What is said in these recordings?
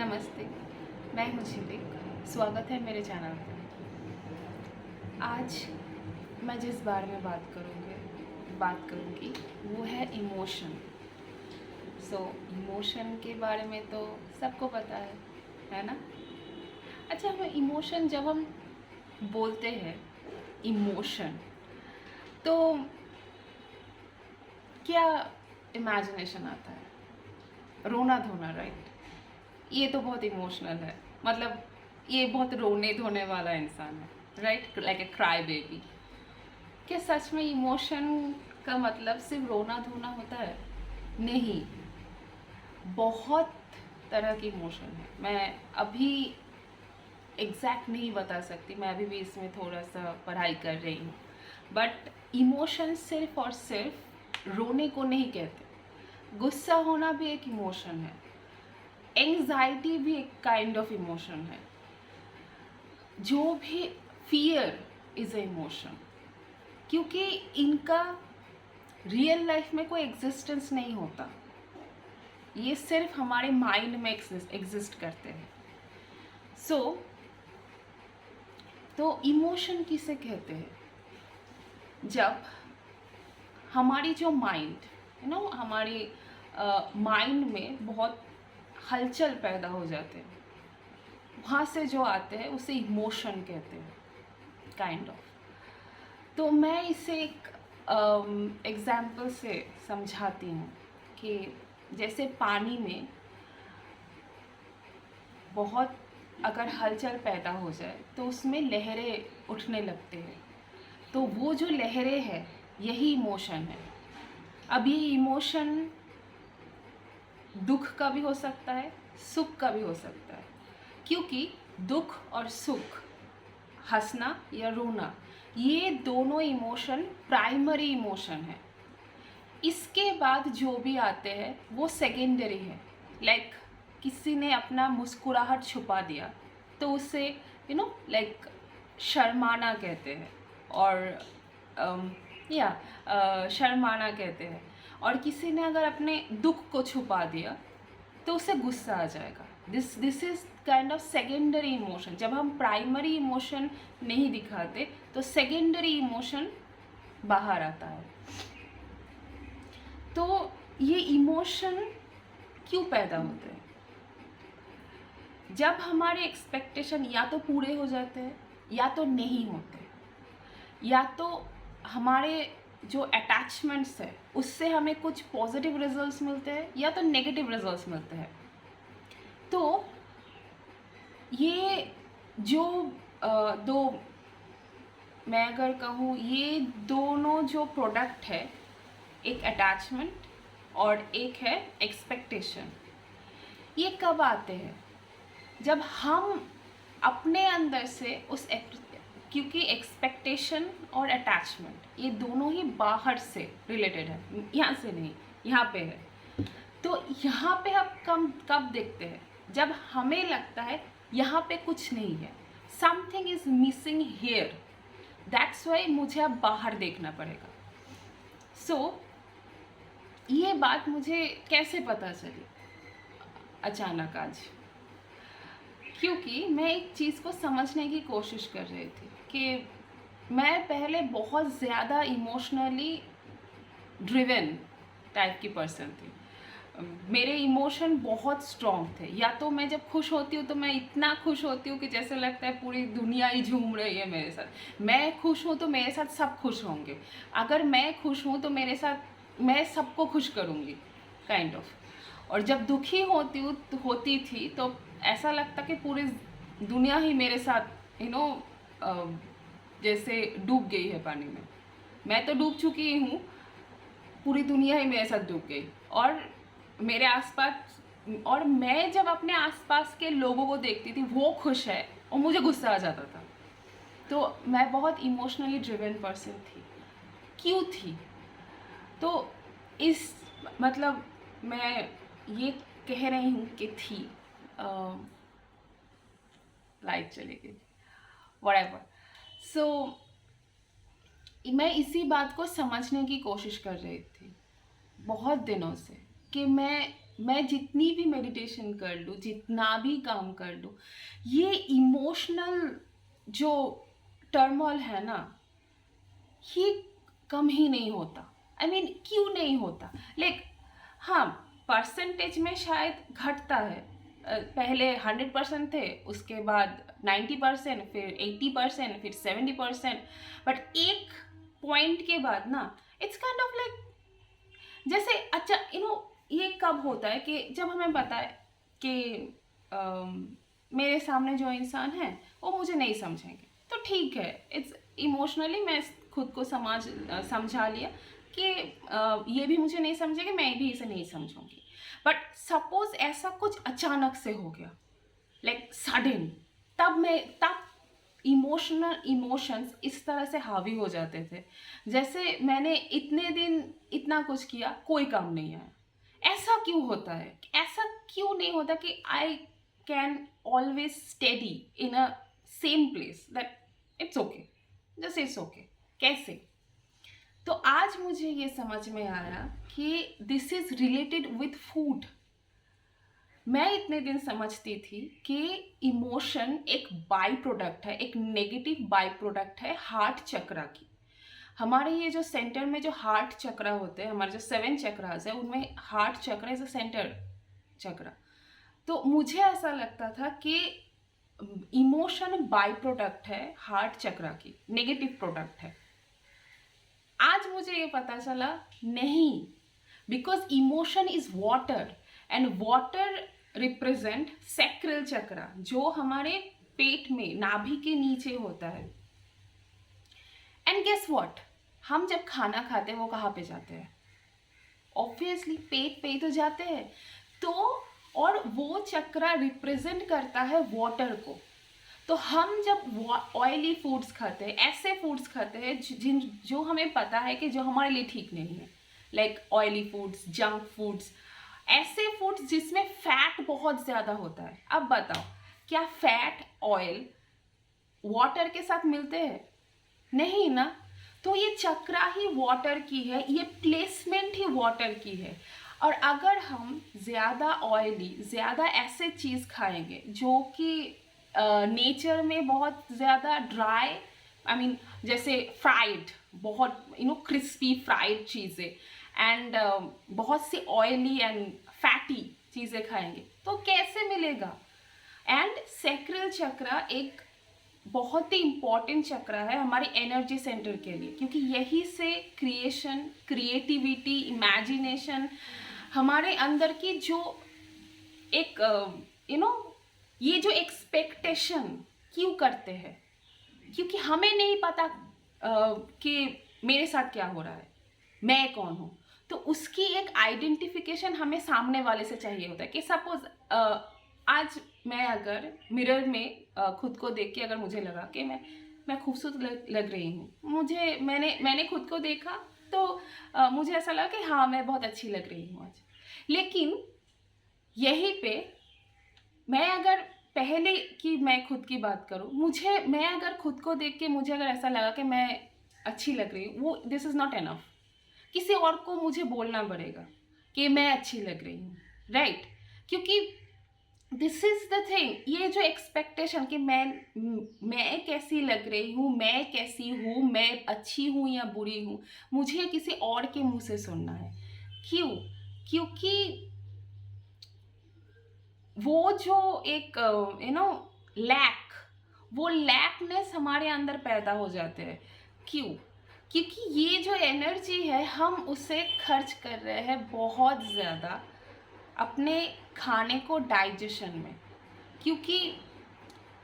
नमस्ते, मैं हूँ झिलिक। स्वागत है मेरे चैनल पर। आज मैं जिस बारे में बात करूँगी वो है इमोशन। इमोशन के बारे में तो सबको पता है ना? अच्छा, जब हम बोलते हैं इमोशन, तो क्या इमेजिनेशन आता है? रोना धोना, राइट? ये तो बहुत इमोशनल है। मतलब ये बहुत रोने धोने वाला इंसान है, right? Like a cry baby. क्या सच में इमोशन का मतलब सिर्फ रोना धोना होता है? नहीं, बहुत तरह के इमोशन है। मैं अभी एग्जैक्ट नहीं बता सकती, मैं अभी भी इसमें थोड़ा सा पढ़ाई कर रही हूँ। बट इमोशन सिर्फ और सिर्फ रोने को नहीं कहते। गुस्सा होना भी एक इमोशन है। एंग्जाइटी भी एक काइंड ऑफ इमोशन है। जो भी फियर इज़ ए इमोशन, क्योंकि इनका रियल लाइफ में कोई एग्जिस्टेंस नहीं होता। ये सिर्फ हमारे माइंड में एग्जिस्ट करते हैं। तो इमोशन किसे कहते हैं? जब हमारी जो माइंड हमारी माइंड में बहुत हलचल पैदा हो जाते हैं, वहाँ से जो आते हैं उसे इमोशन कहते हैं, काइंड ऑफ। तो मैं इसे एक एग्जाम्पल से समझाती हूँ कि जैसे पानी में बहुत अगर हलचल पैदा हो जाए तो उसमें लहरें उठने लगते हैं। तो वो जो लहरें हैं यही इमोशन है। अब ये इमोशन दुख का भी हो सकता है, सुख का भी हो सकता है, क्योंकि दुख और सुख, हंसना या रोना, ये दोनों इमोशन प्राइमरी इमोशन है। इसके बाद जो भी आते हैं वो सेकेंडरी है। लाइक किसी ने अपना मुस्कुराहट छुपा दिया तो उसे लाइक शर्माना कहते हैं, और शर्माना कहते हैं। और किसी ने अगर अपने दुख को छुपा दिया तो उसे गुस्सा आ जाएगा। This is kind of secondary emotion. जब हम प्राइमरी इमोशन नहीं दिखाते तो सेकेंडरी इमोशन बाहर आता है। तो ये इमोशन क्यों पैदा होते हैं? जब हमारे एक्सपेक्टेशन या तो पूरे हो जाते हैं या तो नहीं होते, या तो हमारे जो अटैचमेंट्स है उससे हमें कुछ पॉजिटिव रिजल्ट्स मिलते हैं या तो नेगेटिव रिजल्ट्स मिलते हैं। तो ये जो दो, मैं अगर कहूँ, ये दोनों जो प्रोडक्ट है, एक अटैचमेंट और एक है एक्सपेक्टेशन, ये कब आते हैं? जब हम अपने अंदर से क्योंकि एक्सपेक्टेशन और अटैचमेंट ये दोनों ही बाहर से रिलेटेड है, यहाँ से नहीं, यहाँ पे है। तो यहाँ पे हम कब देखते हैं? जब हमें लगता है यहाँ पे कुछ नहीं है, something is missing here, that's why मुझे अब बाहर देखना पड़ेगा। ये बात मुझे कैसे पता चली अचानक आज? क्योंकि मैं एक चीज़ को समझने की कोशिश कर रही थी कि मैं पहले बहुत ज़्यादा इमोशनली ड्रिवन टाइप की पर्सन थी। मेरे इमोशन बहुत स्ट्रॉन्ग थे। या तो मैं जब खुश होती हूँ तो मैं इतना खुश होती हूँ कि जैसे लगता है पूरी दुनिया ही झूम रही है मेरे साथ। मैं खुश हूँ तो मेरे साथ सब खुश होंगे। अगर मैं खुश हूँ तो मेरे साथ मैं सबको खुश करूँगी, काइंड ऑफ। और जब दुखी होती थी तो ऐसा लगता कि पूरी दुनिया ही मेरे साथ जैसे डूब गई है पानी में। मैं तो डूब चुकी ही हूँ, पूरी दुनिया ही मेरे साथ डूब गई। और मेरे आसपास, और मैं जब अपने आसपास के लोगों को देखती थी वो खुश है और मुझे गुस्सा आ जाता था। तो मैं बहुत इमोशनली ड्रिवन पर्सन थी। क्यों थी? तो इस मतलब मैं ये कह रही हूँ कि थी, लाइट चली गई, व्हाटएवर। मैं इसी बात को समझने की कोशिश कर रही थी बहुत दिनों से कि मैं मैं जितनी भी मेडिटेशन कर लूँ, जितना भी काम कर लूँ, ये इमोशनल जो टर्मोल है ना, ये कम ही नहीं होता। आई मीन क्यों नहीं होता? लाइक हाँ, परसेंटेज में शायद घटता है। पहले 100% थे, उसके बाद 90%, फिर 80%, फिर 70%, बट एक पॉइंट के बाद ना इट्स काइंड ऑफ लाइक, जैसे अच्छा ये कब होता है कि जब हमें पता है कि मेरे सामने जो इंसान है वो मुझे नहीं समझेंगे, तो ठीक है, इट्स इमोशनली मैं खुद को समझा लिया कि ये भी मुझे नहीं समझेंगे, मैं भी इसे नहीं समझूंगी। बट सपोज ऐसा कुछ अचानक से हो गया, लाइक सडन, तब इमोशंस इस तरह से हावी हो जाते थे, जैसे मैंने इतने दिन इतना कुछ किया, कोई काम नहीं आया। ऐसा क्यों होता है? ऐसा क्यों नहीं होता कि I can always steady in a same place, that it's okay, just it's okay? कैसे? तो आज मुझे ये समझ में आया कि this is related with food. मैं इतने दिन समझती थी कि इमोशन एक बाई प्रोडक्ट है, एक नेगेटिव बाई प्रोडक्ट है हार्ट चक्रा की। हमारे ये जो सेंटर में जो हार्ट चक्रा होते हैं, हमारे जो 7 चक्रास है, उनमें हार्ट चक्र इज अ सेंटर चक्रा। तो मुझे ऐसा लगता था कि इमोशन बाई प्रोडक्ट है हार्ट चक्रा की, नेगेटिव प्रोडक्ट है। आज मुझे ये पता चला नहीं, because emotion is water and water represent sacral chakra, जो हमारे पेट में नाभि के नीचे होता है। एंड गेस व्हाट, हम जब खाना खाते हैं वो कहाँ पे जाते हैं? ऑब्वियसली पेट पे ही तो जाते हैं। तो और वो चक्रा रिप्रेजेंट करता है वाटर को। तो हम जब ऑयली फूड्स खाते हैं, ऐसे फूड्स खाते हैं जो हमें पता है कि जो हमारे लिए ठीक नहीं है, like oily foods, junk foods, ऐसे फूड्स जिसमें फैट बहुत ज़्यादा होता है। अब बताओ, क्या फैट ऑयल वाटर के साथ मिलते हैं? नहीं ना। तो ये चक्रा ही वाटर की है, ये प्लेसमेंट ही वाटर की है। और अगर हम ज़्यादा ऑयली, ज़्यादा ऐसे चीज़ खाएंगे जो कि नेचर में बहुत ज़्यादा ड्राई, आई मीन जैसे फ्राइड, बहुत क्रिस्पी फ्राइड चीज़ें, एंड बहुत सी ऑयली एंड फैटी चीज़ें खाएंगे, तो कैसे मिलेगा? एंड सैक्रल चक्रा एक बहुत ही इम्पॉर्टेंट चक्र है हमारी एनर्जी सेंटर के लिए, क्योंकि यही से क्रिएशन, क्रिएटिविटी, इमेजिनेशन, हमारे अंदर की जो एक ये जो एक्सपेक्टेशन क्यों करते हैं, क्योंकि हमें नहीं पता कि मेरे साथ क्या हो रहा है, मैं कौन हूँ। तो उसकी एक आइडेंटिफिकेशन हमें सामने वाले से चाहिए होता है कि सपोज आज मैं अगर मिरर में खुद को देख के अगर मुझे लगा कि मैं खूबसूरत लग रही हूँ, मैंने खुद को देखा तो मुझे ऐसा लगा कि हाँ, मैं बहुत अच्छी लग रही हूँ आज। लेकिन यहीं पे मैं अगर पहले की मैं खुद की बात करूँ, मैं अगर खुद को देख के मुझे अगर ऐसा लगा कि मैं अच्छी लग रही हूँ, वो दिस इज़ नॉट एनफ। किसी और को मुझे बोलना पड़ेगा कि मैं अच्छी लग रही हूँ, राइट? क्योंकि दिस इज द थिंग, ये जो एक्सपेक्टेशन कि मैं कैसी लग रही हूँ, मैं कैसी हूँ, मैं अच्छी हूँ या बुरी हूँ, मुझे किसी और के मुंह से सुनना है। क्यों? क्योंकि वो जो एक वो लैकनेस हमारे अंदर पैदा हो जाते हैं। क्यों? क्योंकि ये जो एनर्जी है, हम उसे खर्च कर रहे हैं बहुत ज़्यादा अपने खाने को डाइजेशन में। क्योंकि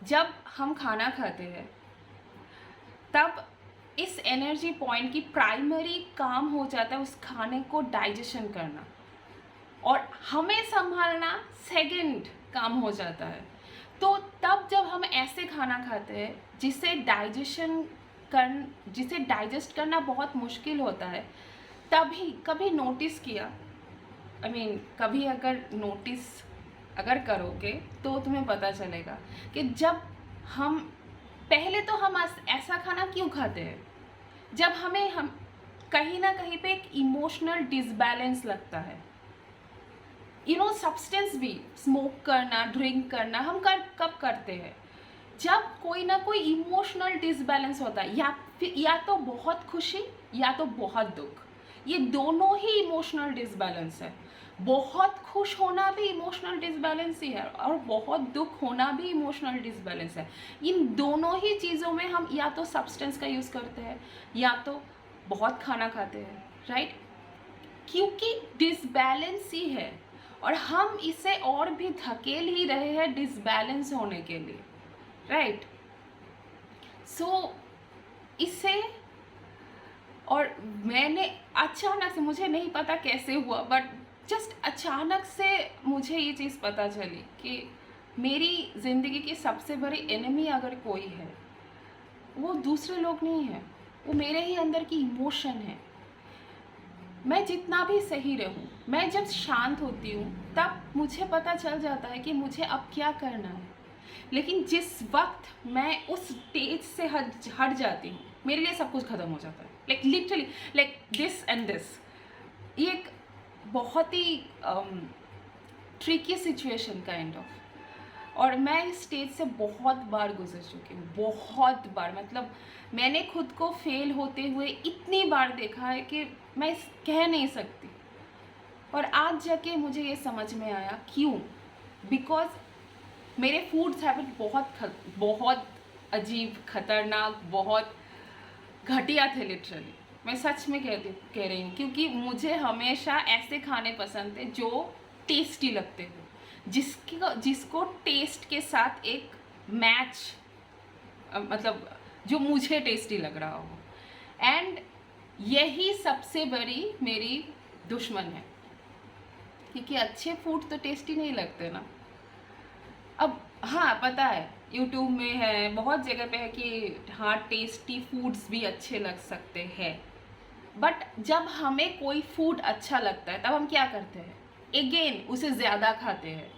जब हम खाना खाते हैं तब इस एनर्जी पॉइंट की प्राइमरी काम हो जाता है उस खाने को डाइजेशन करना, और हमें संभालना सेकंड काम हो जाता है। तो तब जब हम ऐसे खाना खाते हैं जिसे डाइजेस्ट करना बहुत मुश्किल होता है, तभी कभी नोटिस किया, कभी अगर नोटिस अगर करोगे तो तुम्हें पता चलेगा कि जब हम पहले तो हम ऐसा खाना क्यों खाते हैं, जब हम कहीं ना कहीं पे एक इमोशनल डिसबैलेंस लगता है। सब्सटेंस भी, स्मोक करना, ड्रिंक करना हम कब करते हैं? जब कोई ना कोई इमोशनल डिसबैलेंस होता है, या तो बहुत खुशी या तो बहुत दुख, ये दोनों ही इमोशनल डिसबैलेंस है। बहुत खुश होना भी इमोशनल डिसबैलेंस ही है, और बहुत दुख होना भी इमोशनल डिसबैलेंस है। इन दोनों ही चीज़ों में हम या तो सब्सटेंस का यूज़ करते हैं या तो बहुत खाना खाते हैं, राइट? क्योंकि डिसबैलेंस ही है, और हम इसे और भी धकेल ही रहे हैं डिसबैलेंस होने के लिए, राइट? सो इसे, और मैंने अचानक से, मुझे नहीं पता कैसे हुआ, बट जस्ट अचानक से मुझे ये चीज़ पता चली कि मेरी ज़िंदगी की सबसे बड़ी एनिमी अगर कोई है, वो दूसरे लोग नहीं है, वो मेरे ही अंदर की इमोशन है। मैं जितना भी सही रहूं, मैं जब शांत होती हूँ तब मुझे पता चल जाता है कि मुझे अब क्या करना है। लेकिन जिस वक्त मैं उस स्टेज से हट जाती हूँ, मेरे लिए सब कुछ ख़त्म हो जाता है। Like literally, like this and this. ये एक बहुत ही ट्रिकी सिचुएशन काइंड ऑफ, और मैं इस स्टेज से बहुत बार गुजर चुकी हूँ, बहुत बार। मतलब मैंने खुद को फेल होते हुए इतनी बार देखा है कि मैं कह नहीं सकती। और आज जाके मुझे ये समझ में आया क्यों। बिकॉज मेरे फूड्स हैबिट बहुत अजीब, खतरनाक, बहुत घटिया थे लिटरली। मैं सच में कह रही हूँ, क्योंकि मुझे हमेशा ऐसे खाने पसंद थे जो टेस्टी लगते हो, जिसको टेस्ट के साथ एक मैच, मतलब जो मुझे टेस्टी लग रहा हो। एंड यही सबसे बड़ी मेरी दुश्मन है, क्योंकि अच्छे फूड तो टेस्टी नहीं लगते ना। अब हाँ, पता है यूट्यूब में है, बहुत जगह पे है कि हाँ टेस्टी फूड्स भी अच्छे लग सकते हैं, बट जब हमें कोई फूड अच्छा लगता है तब हम क्या करते हैं? अगेन उसे ज़्यादा खाते हैं।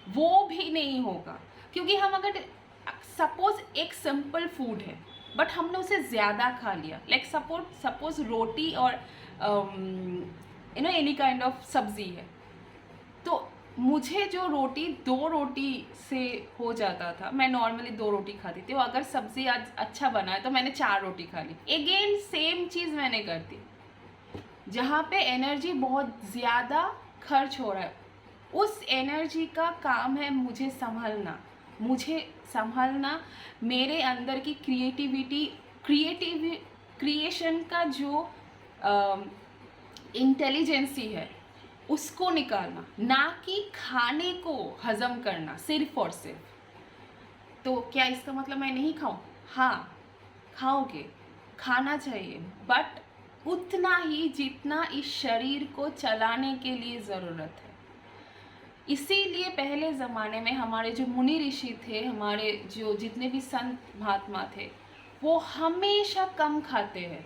वो भी नहीं होगा, क्योंकि हम अगर सपोज एक सिंपल फूड है बट हमने उसे ज़्यादा खा लिया, लाइक सपोज रोटी और एनी काइंड ऑफ सब्जी है, तो मुझे जो रोटी 2 रोटी से हो जाता था, मैं नॉर्मली 2 रोटी खाती थी, और अगर सब्जी आज अच्छा बना है तो मैंने 4 रोटी खा ली। अगेन सेम चीज़ मैंने कर दी। जहाँ पे एनर्जी बहुत ज़्यादा खर्च हो रहा है, उस एनर्जी का काम है मुझे संभालना मेरे अंदर की क्रिएशन का जो इंटेलिजेंसी है उसको निकालना, ना कि खाने को हजम करना सिर्फ और सिर्फ। तो क्या इसका मतलब मैं नहीं खाऊं? हाँ, खाओगे, खाना चाहिए, बट उतना ही जितना इस शरीर को चलाने के लिए ज़रूरत है। इसीलिए पहले ज़माने में हमारे जो मुनि ऋषि थे, हमारे जो जितने भी संत महात्मा थे, वो हमेशा कम खाते हैं।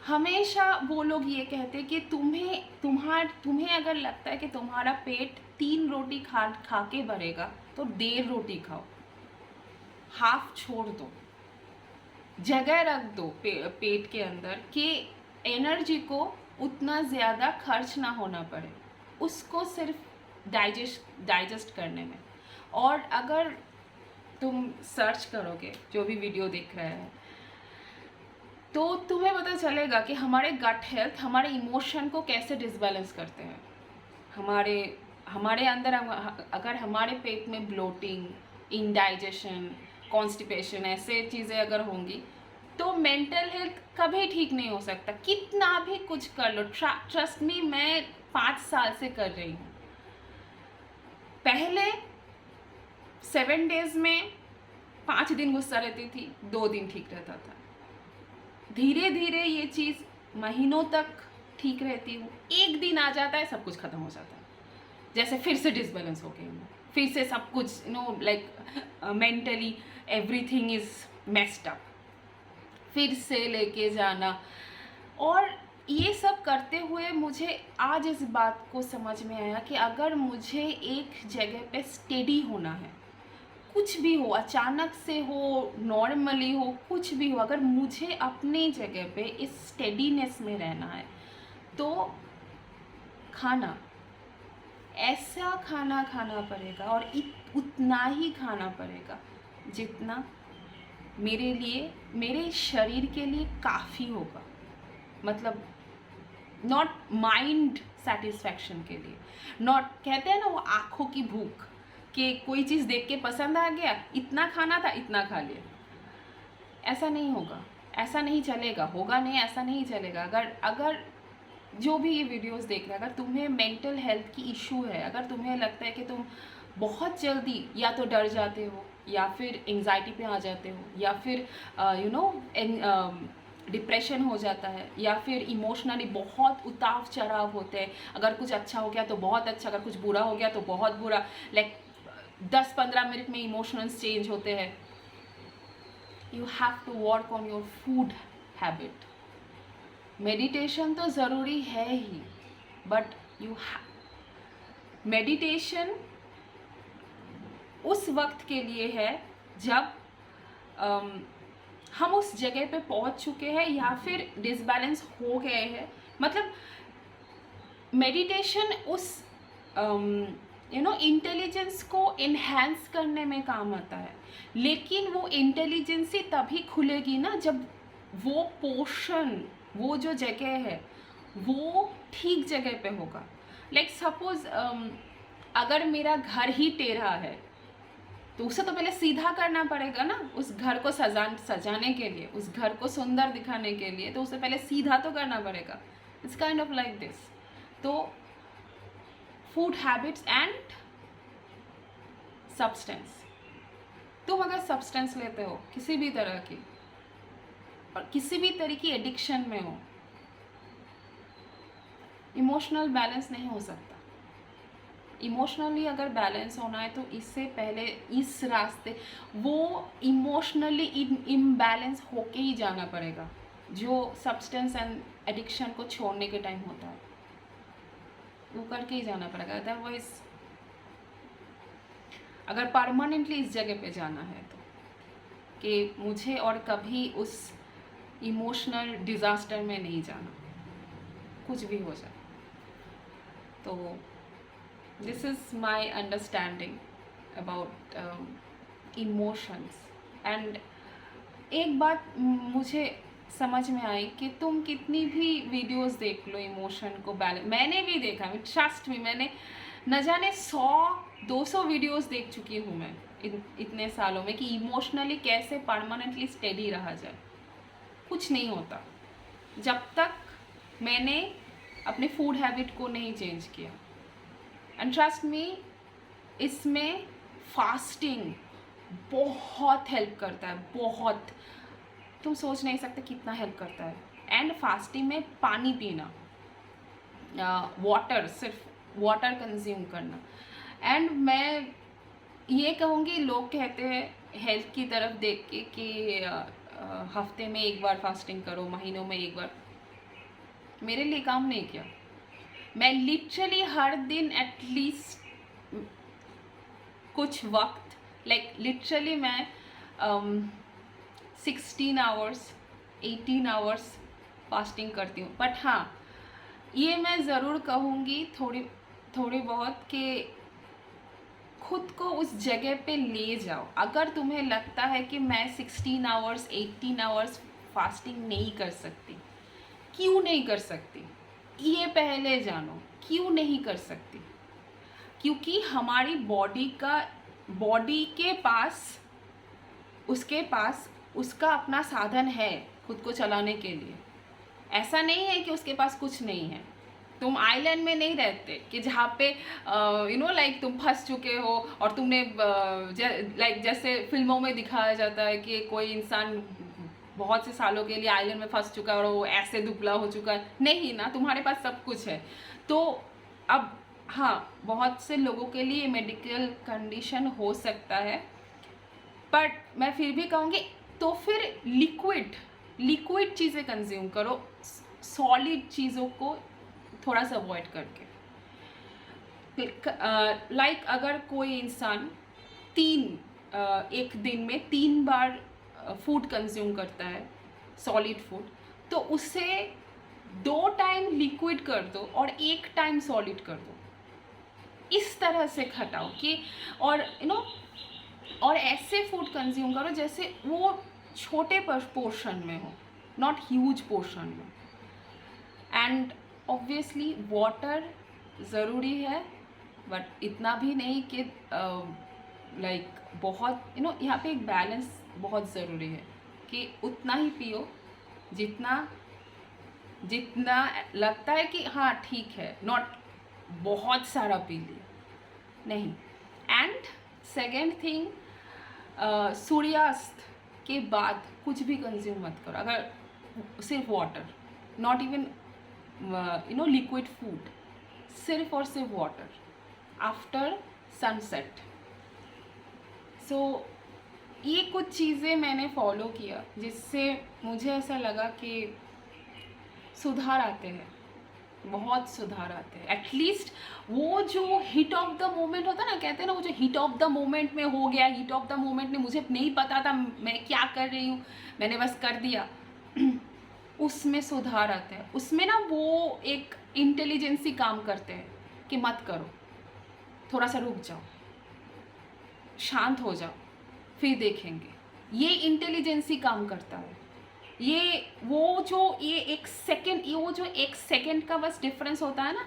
हमेशा वो लोग ये कहते कि तुम्हें अगर लगता है कि तुम्हारा पेट 3 रोटी खा के भरेगा तो 1.5 रोटी खाओ, हाफ छोड़ दो, जगह रख दो पेट के अंदर कि एनर्जी को उतना ज़्यादा खर्च ना होना पड़े, उसको सिर्फ डाइजेस्ट करने में। और अगर तुम सर्च करोगे, जो भी वीडियो देख रहे हैं, तो तुम्हें पता चलेगा कि हमारे गट हेल्थ हमारे इमोशन को कैसे डिसबैलेंस करते हैं। हमारे अंदर अगर हमारे पेट में ब्लोटिंग, इंडाइजेशन, कॉन्स्टिपेशन, ऐसे चीज़ें अगर होंगी तो मेंटल हेल्थ कभी ठीक नहीं हो सकता, कितना भी कुछ कर लो। ट्रस्ट मी, मैं 5 साल से कर रही हूँ। पहले 7 डेज में 5 दिन गुस्सा रहती थी, 2 दिन ठीक रहता था। धीरे धीरे ये चीज़ महीनों तक ठीक रहती हूँ, 1 दिन आ जाता है सब कुछ ख़त्म हो जाता है, जैसे फिर से डिसबैलेंस हो गई हूँ, फिर से सब कुछ like mentally everything is messed up, फिर से लेके जाना। और ये सब करते हुए मुझे आज इस बात को समझ में आया कि अगर मुझे एक जगह पे स्टेडी होना है, कुछ भी हो, अचानक से हो, नॉर्मली हो, कुछ भी हो, अगर मुझे अपनी जगह पे इस स्टेडीनेस में रहना है तो खाना, ऐसा खाना खाना पड़ेगा और उतना ही खाना पड़ेगा जितना मेरे लिए, मेरे शरीर के लिए काफ़ी होगा। मतलब नॉट माइंड सेटिस्फैक्शन के लिए, नॉट, कहते हैं ना वो आँखों की भूख, कि कोई चीज़ देख के पसंद आ गया, इतना खाना था इतना खा लिया। ऐसा नहीं होगा, ऐसा नहीं चलेगा, होगा नहीं, ऐसा नहीं चलेगा। अगर जो भी ये वीडियोस देख रहे हैं, अगर तुम्हें मेंटल हेल्थ की इशू है, अगर तुम्हें लगता है कि तुम बहुत जल्दी या तो डर जाते हो या फिर एंग्जाइटी पे आ जाते हो या फिर डिप्रेशन हो जाता है या फिर इमोशनली बहुत उतार चढ़ाव होते हैं, अगर कुछ अच्छा हो गया तो बहुत अच्छा, अगर कुछ बुरा हो गया तो बहुत बुरा, लाइक 10-15 मिनट में इमोशंस चेंज होते हैं, you have to work on your food habit. Meditation तो ज़रूरी है ही, बट मेडिटेशन उस वक्त के लिए है जब हम उस जगह पे पहुंच चुके हैं या फिर डिसबैलेंस हो गए हैं। मतलब मेडिटेशन उस इंटेलिजेंस को इन्हेंस करने में काम आता है, लेकिन वो इंटेलिजेंसी तभी खुलेगी ना जब वो पोर्शन, वो जो जगह है वो ठीक जगह पे होगा। लाइक सपोज अगर मेरा घर ही टेढ़ा है तो उसे तो पहले सीधा करना पड़ेगा ना, उस घर को सजाने के लिए, उस घर को सुंदर दिखाने के लिए, तो उसे पहले सीधा तो करना पड़ेगा। It's kind of like this. तो फूड हैबिट्स एंड सब्सटेंस, तुम अगर सब्सटेंस लेते हो किसी भी तरह की और किसी भी तरह की एडिक्शन में हो, इमोशनल बैलेंस नहीं हो सकता। इमोशनली अगर बैलेंस होना है तो इससे पहले इस रास्ते वो इमोशनली इम्बैलेंस होके ही जाना पड़ेगा, जो सब्सटेंस एंड एडिक्शन को छोड़ने के टाइम होता है, वो करके ही जाना पड़ेगा। अदरवाइज अगर परमानेंटली इस जगह पे जाना है तो कि मुझे और कभी उस इमोशनल डिज़ास्टर में नहीं जाना, कुछ भी हो जाए। तो this is my understanding about emotions। and एक बात मुझे समझ में आई कि तुम कितनी भी वीडियोस देख लो इमोशन को बैलेंस, मैंने भी देखा, ट्रस्ट में, मैंने न जाने 100-200 वीडियोस देख चुकी हूँ मैं इतने सालों में कि इमोशनली कैसे परमानेंटली स्टेडी रहा जाए। कुछ नहीं होता जब तक मैंने अपने फूड हैबिट को नहीं चेंज किया। एंड ट्रस्ट मी, इसमें फास्टिंग बहुत हेल्प करता है, बहुत, तुम सोच नहीं सकते कितना हेल्प करता है। एंड फास्टिंग में पानी पीना, वाटर, सिर्फ वाटर कंज्यूम करना। एंड मैं ये कहूँगी, लोग कहते हैं हेल्थ की तरफ देख के कि हफ्ते में एक बार फास्टिंग करो, महीनों में एक बार, मेरे लिए काम नहीं किया। मैं लिटरली हर दिन एटलीस्ट कुछ वक्त, लाइक लिटरली मैं 16 आवर्स 18 आवर्स फास्टिंग करती हूँ। बट हाँ, ये मैं ज़रूर कहूँगी थोड़ी बहुत कि खुद को उस जगह पे ले जाओ। अगर तुम्हें लगता है कि मैं 16 आवर्स 18 आवर्स फास्टिंग नहीं कर सकती, क्यों नहीं कर सकती, ये पहले जानो क्यों नहीं कर सकती। क्योंकि हमारी बॉडी के पास उसका अपना साधन है खुद को चलाने के लिए। ऐसा नहीं है कि उसके पास कुछ नहीं है। तुम आइलैंड में नहीं रहते कि जहाँ पे लाइक तुम फंस चुके हो और तुमने लाइक जैसे फिल्मों में दिखाया जाता है कि कोई इंसान बहुत से सालों के लिए आइलैंड में फंस चुका है और वो ऐसे दुबला हो चुका है। नहीं ना, तुम्हारे पास सब कुछ है। तो अब हाँ, बहुत से लोगों के लिए मेडिकल कंडीशन हो सकता है, बट मैं फिर भी कहूँगी तो फिर लिक्विड चीज़ें कंज्यूम करो, सॉलिड चीज़ों को थोड़ा सा अवॉइड करके। लाइक अगर कोई इंसान एक दिन में 3 बार फूड कंज्यूम करता है, सॉलिड फूड, तो उसे 2 टाइम लिक्विड कर दो और 1 टाइम सॉलिड कर दो, इस तरह से घटाओ कि और और ऐसे फूड कंज्यूम करो जैसे वो छोटे पोर्शन में हो, नॉट ह्यूज पोर्शन में। एंड ऑब्वियसली वाटर ज़रूरी है, बट इतना भी नहीं कि लाइक बहुत यहाँ पे एक बैलेंस बहुत ज़रूरी है कि उतना ही पियो जितना जितना लगता है कि हाँ ठीक है, नॉट बहुत सारा पी लिया नहीं। एंड सेकेंड थिंग, सूर्यास्त के बाद कुछ भी कंज्यूम मत करो, अगर सिर्फ water, not even liquid food, सिर्फ और सिर्फ वाटर आफ्टर सनसेट। सो ये कुछ चीज़ें मैंने फॉलो किया जिससे मुझे ऐसा लगा कि सुधार आते हैं, बहुत सुधार आते हैं। एटलीस्ट वो जो हिट ऑफ द मोमेंट होता है ना, कहते हैं ना, वो जो हिट ऑफ द मोमेंट में हो गया, हिट ऑफ द मोमेंट में मुझे नहीं पता था मैं क्या कर रही हूँ, मैंने बस कर दिया, उसमें सुधार आते हैं। उसमें ना वो एक इंटेलिजेंसी काम करते हैं कि मत करो, थोड़ा सा रुक जाओ, शांत हो जाओ, फिर देखेंगे। ये इंटेलिजेंसी काम करता है। ये वो जो एक सेकंड का बस डिफरेंस होता है ना।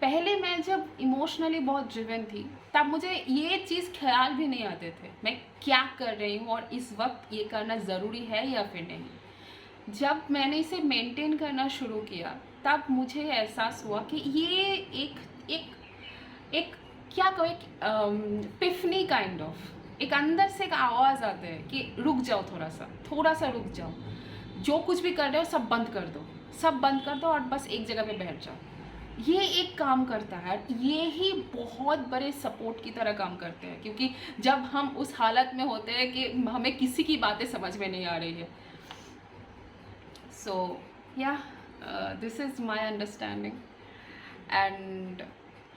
पहले मैं जब इमोशनली बहुत ड्रिवन थी तब मुझे ये चीज़ ख्याल भी नहीं आते थे मैं क्या कर रही हूँ और इस वक्त ये करना ज़रूरी है या फिर नहीं। जब मैंने इसे मेंटेन करना शुरू किया तब मुझे एहसास हुआ कि ये एक क्या कहो, एक पिफनी काइंड ऑफ, एक अंदर से एक आवाज़ आता है कि रुक जाओ, थोड़ा सा रुक जाओ, जो कुछ भी कर रहे हो सब बंद कर दो और बस एक जगह पे बैठ जाओ। ये एक काम करता है, ये ही बहुत बड़े सपोर्ट की तरह काम करते हैं, क्योंकि जब हम उस हालत में होते हैं कि हमें किसी की बातें समझ में नहीं आ रही है। सो या this is my understanding and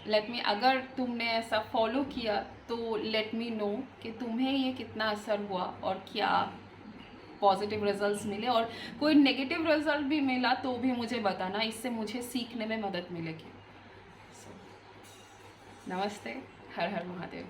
let me, अगर तुमने ऐसा फॉलो किया तो लेट मी नो कि तुम्हें ये कितना असर हुआ और क्या पॉजिटिव रिजल्ट्स मिले, और कोई नेगेटिव रिजल्ट भी मिला तो भी मुझे बताना, इससे मुझे सीखने में मदद मिलेगी। नमस्ते, हर हर महादेव।